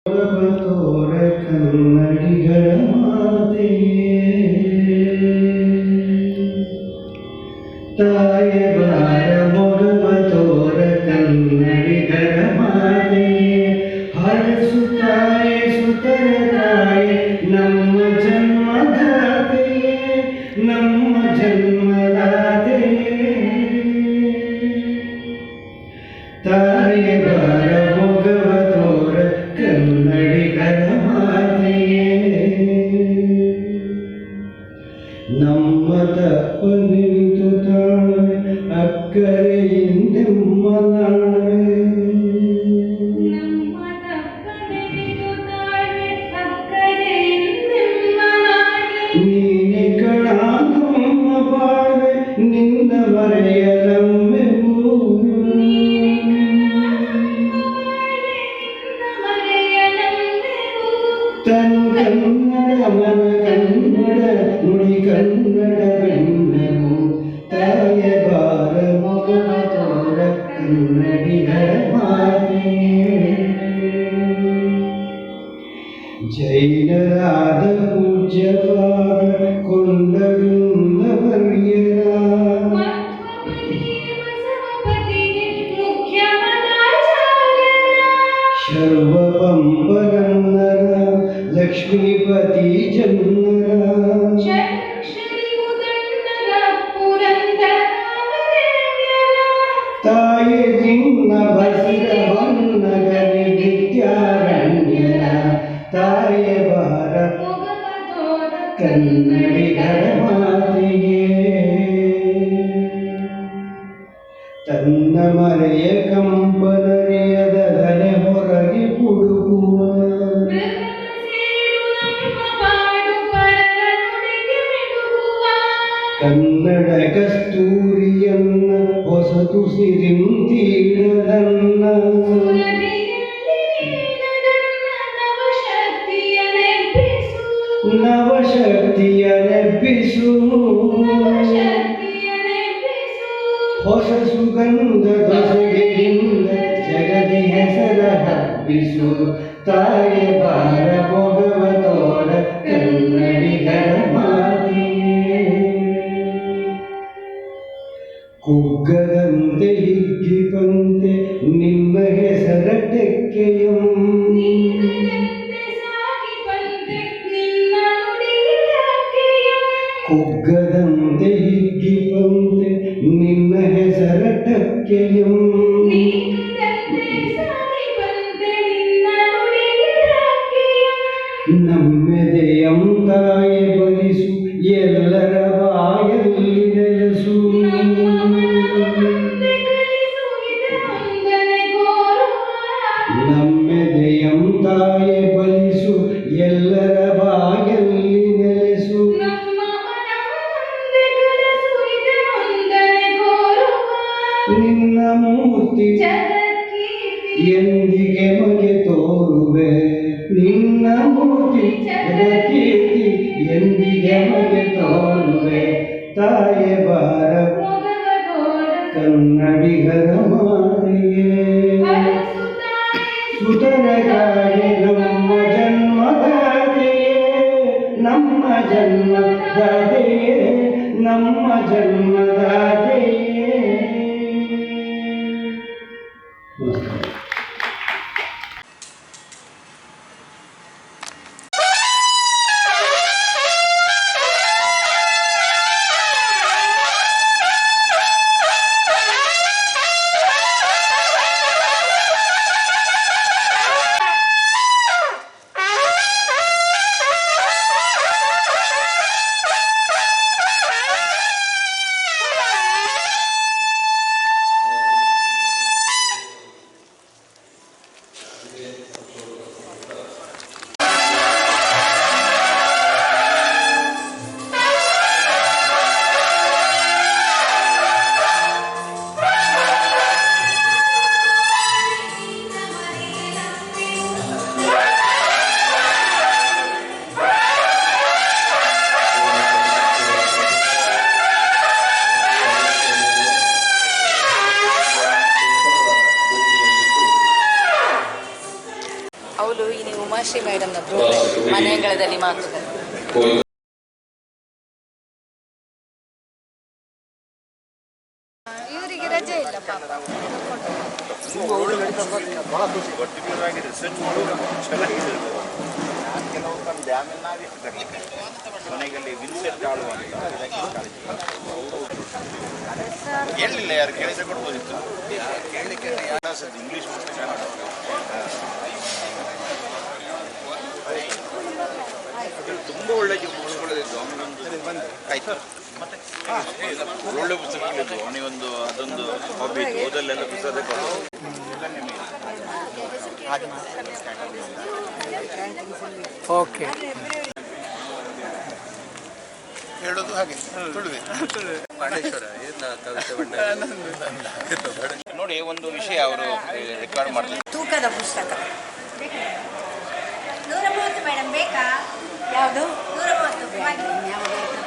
ತೋರ ಕನ್ನಡಿಗರ ಮಾತೆಯೇ ತಾಯೆ ಬಾರ ಮೊಗವ ತೋರ ಕನ್ನಡಿಗರ ಮಾತೆಯೇ ಹರಸು ತಾಯೆ ಸುತರ ತಾಯೆ ನಮ್ಮ ಜನ್ಮದಾತೆಯೇ ನಮ್ಮ ಜನ್ಮದಾತೆಯೇ ತಾಯೆ ಬಾರ ಮೊಗವ ತೋರ ಕನ್ನಡಿಗರ ಮಾತೆಯೇ ನಮ್ಮ ತಪ್ಪನಿತು ತಾಳ್ವೆ ಅಕ್ಕರೆಯಿಂದೆಮ್ಮ ನಾಳ್ವೆ ನೀನೆ ಕಣಾಗಮ್ಮ ಬಾಳ್ವೆ ನಿನ್ನ ಮರೆಯಲಮ್ಮೆವು ತನು ಕನ್ನಡ ಮನ ಕನ್ನಡ ನುಡಿ ಕನ್ನಡವೆನ್ನೆವು ತಾಯೆ ಬಾರ ಮೊಗವ ತೋರ ಕನ್ನಡಿಗರ ಮಾತೆಯೇ ಜೈನರಾದ ಪೂಜ್ಯಪಾದ ಕೊಂಡಗುಂದವರ್ಯರ ಶರ್ವ ಪಂಪರನ್ನರ ಲಕ್ಷ್ಮೀಪತಿ ಜನ್ನರ ತಾಯೆ ನಿನ್ನ ಬಸಿರವನ್ನಗರಿ ವಿದ್ಯಾರಣ್ಯರ ತಾಯೆ ಬಾರ ಕನ್ನಡಿಗರ ಮಾತೆಯೇ ತನ್ನ ಮರೆಯ ಕಂಪನರಿಯದ ತಲೆ ಹೊರಗೆ ಹುಡುಕುವ ಕನ್ನಡ ಕಸ್ತೂರಿಯನ್ನ ಹೊಸತು ಸಿರಿಂತೀಡದನ್ನ ನವಶಕ್ತಿಯ ನೆಬ್ಬಿಸು ಹೊಸ ಸುಗಂಧ ದೊಸೆಯಿಂದ ಜಗದಿ ಹೆಸರ ಹಬ್ಬಿಸು ತಾಯೆ ಬಾರ ಮೊಗವ ತೋರ ಕನ್ನಡಿಗರ ಮಾತೆಯೇ ಕುಗ್ಗದಂತೆ ಹಿಗ್ಗಿಪಂತೆ ನಿಮ್ಮ ಹೆಸರ ಟೆಕ್ಕೆಯಂ ಕುಗ್ಗದಂತೆ ಹಿಗ್ಗಿಪಂತೆ ನಿನ್ನ ಹೆಸರ ಟಕ್ಕೆಯಂ ನಮ್ಮೆದೆಯಂ ತಾಯೆ ಬಲಿಸು ಎಲ್ಲರ ಬಾಯಲ್ಲಿ ನೆಲೆಸು ನಮ್ಮೆದೆಯಂ ತಾಯೆ ಬಲಿಸು ಎಲ್ಲರ ಬಾಯಲ್ಲಿ ನೆಲೆಸು ನಿನ್ನ ಮೂರ್ತಿ ಎಂದಿಗೆ ಮಗೆ ತೋರುವೆ ನಿನ್ನ ಮೂರ್ತಿ ಜಗಕೀರ್ತಿ ಎಂದಿಗೆ ಮಗೆ ತೋರುವೆ ತಾಯೆ ಬಾರ ಕನ್ನಡಿಗರ ಮಾತೆಯೇ ಸುತರ ತಾಯೆ ನಮ್ಮ ಜನ್ಮದಾತೆಯೇ ನಮ್ಮ ಜನ್ಮದಾತೆಯೇ ನಮ್ಮ ಜನ್ಮದಾತೆಯೇ ಉಮಾಶ್ರೀ ಮೇಡಮ್ನ ಮನೆಯಂಗಳದಲ್ಲಿ ಮಾತುಕತೆ. ಇವರಿಗೆ ರಜೆ ಇಲ್ಲ ಪಾಪ. ಹೇಳಿಲ್ಲ, ಯಾರು ಕೇಳಿದ್ರೆ ಕೊಡ್ಬೋದಿತ್ತು. ಇಂಗ್ಲೀಷ್ ತುಂಬ ಒಳ್ಳೆ ಪುಸ್ತಕಗಳಿದ್ದು ಅವನಿಗೊಂದು ಆಯ್ತು. ಮತ್ತೆ ಒಳ್ಳೆ ಪುಸ್ತಕಗಳಿದ್ದು ಅವನಿಗೊಂದು ಅದೊಂದು ಹಾಬಿ ಇತ್ತು, ಓದಲ್ಲೆಲ್ಲ ಪುಸ್ತಕ ಓಕೆ ಹೇಳೋದು ಹಾಗೆ ತುಳುವೆ. ನೋಡಿ, ಒಂದು ವಿಷಯ ಅವರು ರೆಕಾರ್ಡ್ ಮಾಡ್ತಾರೆ. ತೂಕದ ಪುಸ್ತಕ 130 ಮೇಡಮ್ ಬೇಕಾ? ಯಾವುದು 130?